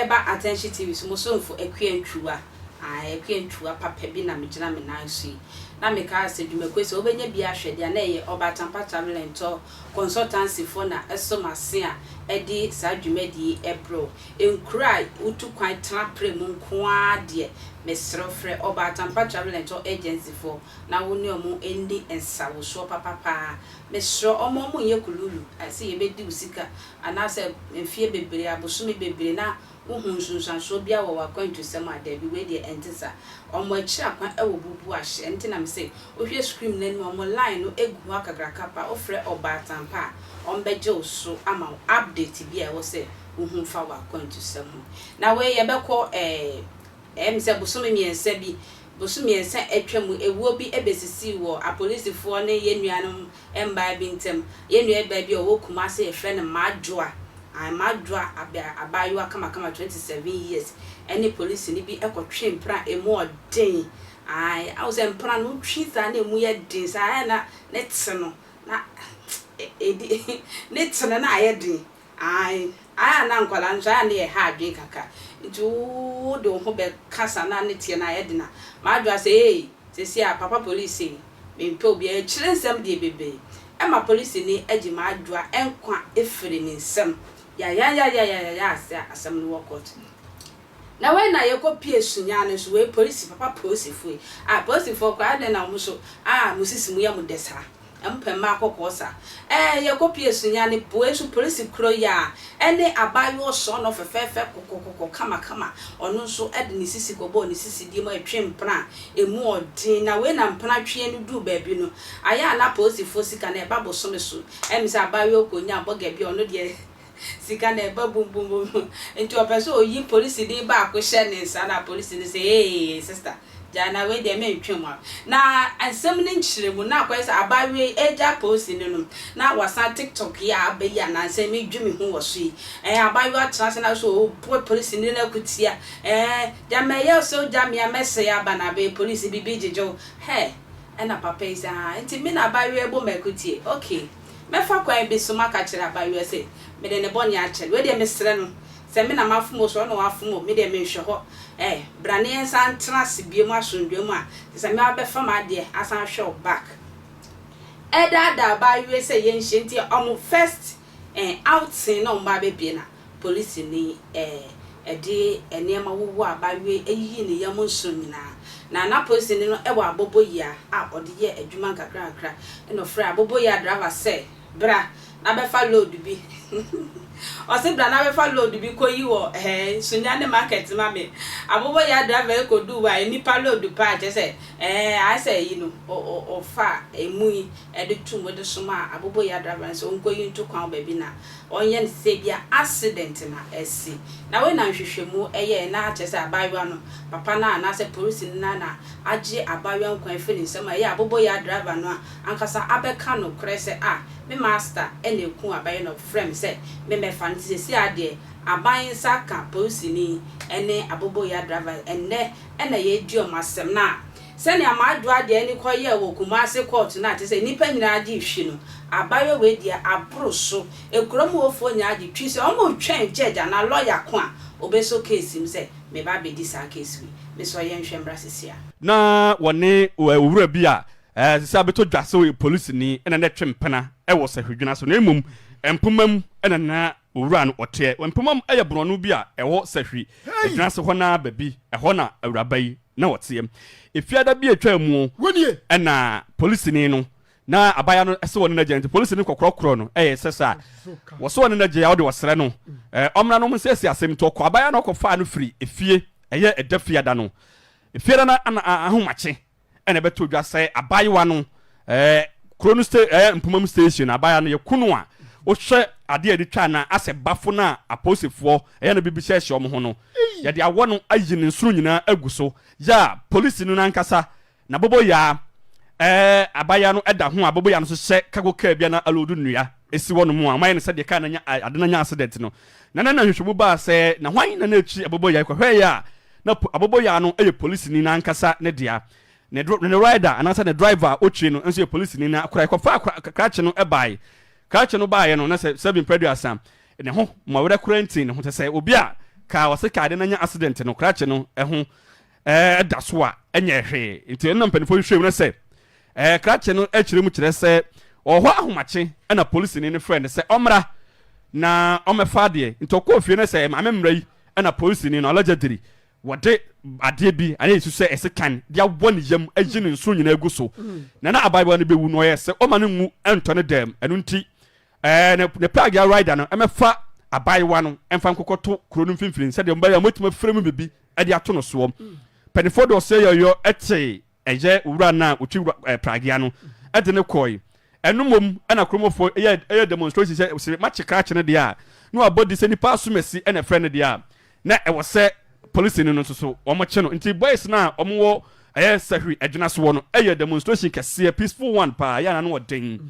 eba attention TV so mo so for ekwentua ekwentua papa bi na me gina me nan so na me ka se dwuma kwese obenya bi ahwede na eye obatampa talento consultancy for na esomase a edi sa dwumadi ebro enkura utu kwan trapre mu nko ade mesrofre obatampa talento agency for na woni omo endi ensawo so papa mesro omo mu ye kululu ase ye bedi usika anase mfie bebre aboso me bebre na uhunsunsan so bia wo wakwantu sem ade bi we de entisa omo akira kwan ewo bubu ahye enti na me say ohwe screen na no omo line no egu akagrakapa ofre obatampa ombeje oso ama update bi e wo say uhunfa wakwantu sem na we ye beko se bosome miensa bi bosome miensa atwamu ewuo bi ebesisi wo apolisifoɔ ne yenuanom emba bi ntem yenua eba bi o Kumase efre ne madwoa abayo kama 27 years any police ni bi ekotwe mpra emu odin I was mpra no twisa na emu ye din sa na netno na netno na ayedin na nkwala nja na ye ha adwe kaka ntu do ho be kasa na netie na ayedin na madwa say sesi a papa police me mpe obi a kire nsem de bebe ema police ni agi madwa enkwa efere ni nsem ya asem no workout na when na ye ko pie sunya no so we police papa police fu police for kwa de na mo so musisi mu ya mu desa empema akokosa ye ko pie sunya ne boesu police kro ya ene abayo so no fefefe kokokoko kama ono so ede ni sisi gobo ni sisi di mo etwe mpra emu odin na we na mpra twe no du ba bi no aya na police fo sika na e babo so me so emisa abayo ko nya boga bi ono de sika na eba bum enti opeso oyi police ni ba ko hye ne sa na police ni say hey sister jana we de me ntwem na ansem ne nchiremu na akwesa abawe eja police ni no na wasa TikTok ya abayi na ansem me dwumi ho wo so yi abawe atrase na so police ni na kutia jama ye so jama ya messe ya ba na be police bibi jejo na papa isa enti me na abawe ebo makutie okay mefa kwa be so maka kire abawe se me de ne boni a kire we de mesre no se me na mafumo so no wafumo me de me hwe ho brane ensan trans biem asondwem a se me abefa ma de asan hwe back da abawe se ye nhye nti omo first outing no mba be bie na police ni de enema wowo abawe eyi ne yam nso nyina na police ni no ewa aboboya ode ye adwuma nkakra no frɛ aboboya driver say bra na be fa load bi o se bra na be fa load bi ko yi wo sunya ne market ma me aboboya driver ko du wa ni pa load pa je say I say you know o fa emui de tumo de soma aboboya driver so onko yi ntu kwan ba bi na onye ne se bia accident na esi na we na hwehwemu eye na ache say abawa no papa na say police na age abawa nkwan fe ni nsema ye aboboya driver no ankasa abeka no kre say me master ene ku abaye no frame say me fancy si ade abayin saka police ni ene aboboya driver ene ye dio masem na se ne amadu ade ene koye wo Kumase court na te say nipa nyina ade hwi no abaye we dia abro so ekrom ofo nya ade twi se omo twen judge na lawyer ko a obeso case im say me ba be di sa case wi me so ye nhwembra sesia na wone owura bi a sisa beto dwase police ni ena na twempena wo sahwedwuna so na emum empomam ena na owura no ote empomam eye brono bi a ewo sahwi edwuna so hona babi eho na awuraba yi na wote efiada bi atwa mu ena police ni no na abaya no ese woni na agent police ni kokrokro no sesa wo so woni na agent ya wo de wosere no omra no msesi asem to ko abaya no kofa no free efie eye edafiada no efiada na ahomache ene beto dwase abayewa no krono mpomam station abaya no yekunu a wo hwe ade edi twa na ase bafo na aposefo na bibihye hye omo ho no ye de awo no ayi ne nsuru nyina aguso ya police no nankasa na bobo ya abaya no eda ho abobo ya no so hye kago ka bia na alodu nnua esi wono mu a maye ne se de ka na nya ade na nya accident no na hwehwebu ba se na hwan na echi abobo ya kwahwe ya na abobo ya no police ni nankasa ne dia ne rider anasa ne driver ochi no enso police ni na akora kofa krache no krache no baaye no na se bin predu asam ne ho ma wura quarantine ho te se obi a ka wose ka de nanya accident no krache no ɛho da so a enye hwe nti no mpanifo hwehwem no sɛ krache no akire mu kire sɛ ɔhɔ ahomache na police ni ne friend sɛ ɔmra na ɔmɛfa de nti ɔkɔ fie no sɛ maame mra yi na police ni no allegedly wode ade bi ane yesu sɛ ɛse kan de abɔ ne yam agyi ne nso nyina agu so na abaibo no bewu no ɔyɛ sɛ ɔma no ngu ɛntɔ ne dɛm ɛno nti ne plug ya rider no ɛmɛfa abaiwa no ɛmfa nkɔkɔto kuro no mfimfini sɛ de mbaya motuma frɛ mu bibi ɛde ato no soɔ penifo de ɔsɛ yɔyɔ ɛte ɛyɛ wura na otwi plug ya no ɛde ne kɔi ɛno mom ɛna kromofo ɛyɛ demonstration sɛ match crash ne de a no abodi sɛ nipa asomasi ɛna frɛ ne de a na ɛwɔ sɛ police ni no so omo che no nti boys na omo wo Sefwi adwuna so no demonstration kese peaceful one pa ya na no den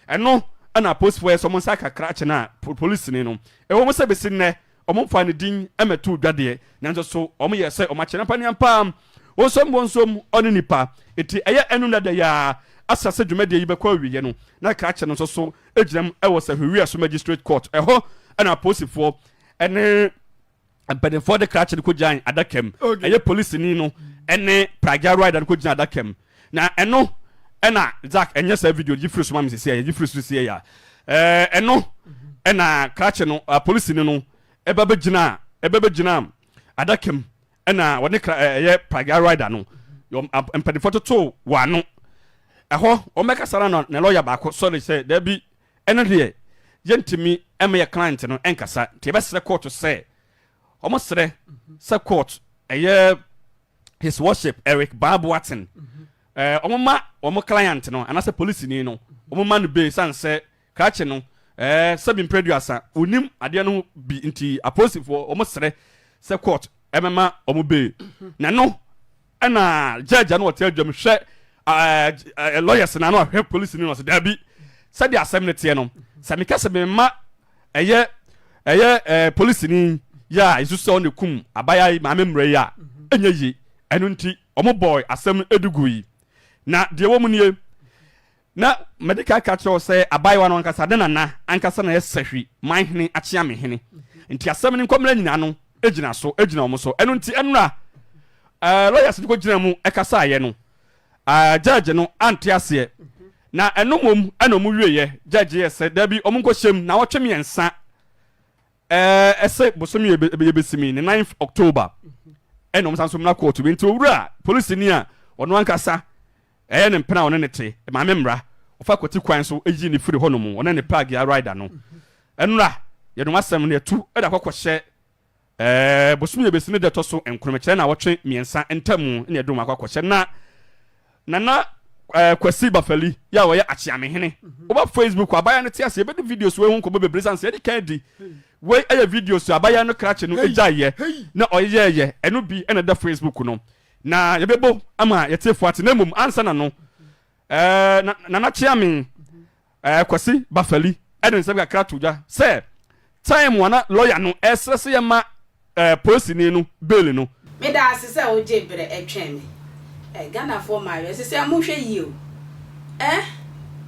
eno ana post for so mo saka krache na police ni no wo mo se besi ne omo fa ne din emetu dwade na nso so omo ye se omo che na paniam pam wonsom oni nipa eti enu na da ya asase dwumade yi bekwa wiye no na krache no so egiram Sefwi wi aso magistrate court ana post for ene but for the crash the kujan adakem police ni no ene praga rider ko jina adakem na eno ena Zach enye sa video gifru so mamse se ya gifru so se ya eno ena crash no police ni no ebe gina adakem ena woni praga rider no empedi photo to wano eho o meka sara no na lawyer ba ko sorry say there be eno de yentimi eme client no enkasa te be sere court say almost say court his worship Eric Bob Watson omo client no and as a police ni no omo man be san say krache no sabin producer onim ade no bi nti apostle for omo sere say court emema omo be na no na judge no hotel dwam hwe lawyers na no hwe police ni no so da bi say the assembly tie no sami kase be ma police ni ya isu so ne kum abaya maame mre ya enye yi enu nti omo boy asem edugui na de wo mu nie na medical catcher say abaya no ankasa de na ankasa na Sefwi manhene achia mehene nti asem ne nkomra nyina no ejina omo so enu nti enura lawyers ko gina mu ekasa aye no judge no ante ase na enu mom ena mu wieye judge yes da bi omo nko hyem na wotwe miensa ese bosomi yebesimi ne 9th October enom sansom na court bi nti owura police ni a ono ankasa ne mpena ono ne te ma memra ofa kwoti kwan so eji ni firi honom ono ne plug ya rider no enura yedom asem ne tu eda kwakɔhye bosomi yebesimi de to so enkromekere na wotwe miensa entamu ne edom akwakɔhye na kwasi bafali ya wo ya achiamehene oba Facebook abaya ne tiase be videos we hu ko be bresanse e kan di we aya videos abaya no krache no ejaye na oyeye eno bi ena da Facebook no na yebebo ama yetefu ate na mum ansa na no na chiame kwasi bafali eden se ga kratuja se time wana lawyer no esese ye ma police ni no bail no me da asese o jebere etwen Ghana for my say amuhwe yi o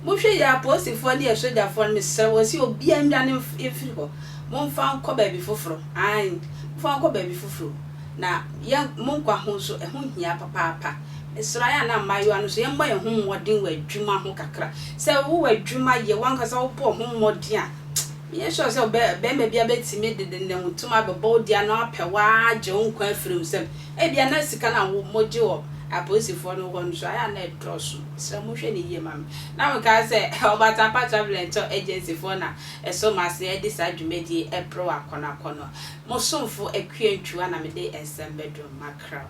muhwe ya posi for ne soja for me se wo si obi andwane efiri ho momfa nkɔ baabi foforo momfa nkɔ baabi foforo na ya monkwa ho so ɛho hia papa Israel na mayo anu so ye mba ye ho modin wa adwuma ho kakra se wo adwuma ye wankasa wo po ho modin a me sure se be me bia betimi de ne hutuma be bodia na apewa agye nkwa afirim sem bia na sika na wo moje wo aposi for no one so I na drosu se mo hwe ne yie mam na me ka se obata pa travel to agency for na so ma se e disa dwumedi e pro akona kono mo somfo akua ntwa na me de ensem bedroom makra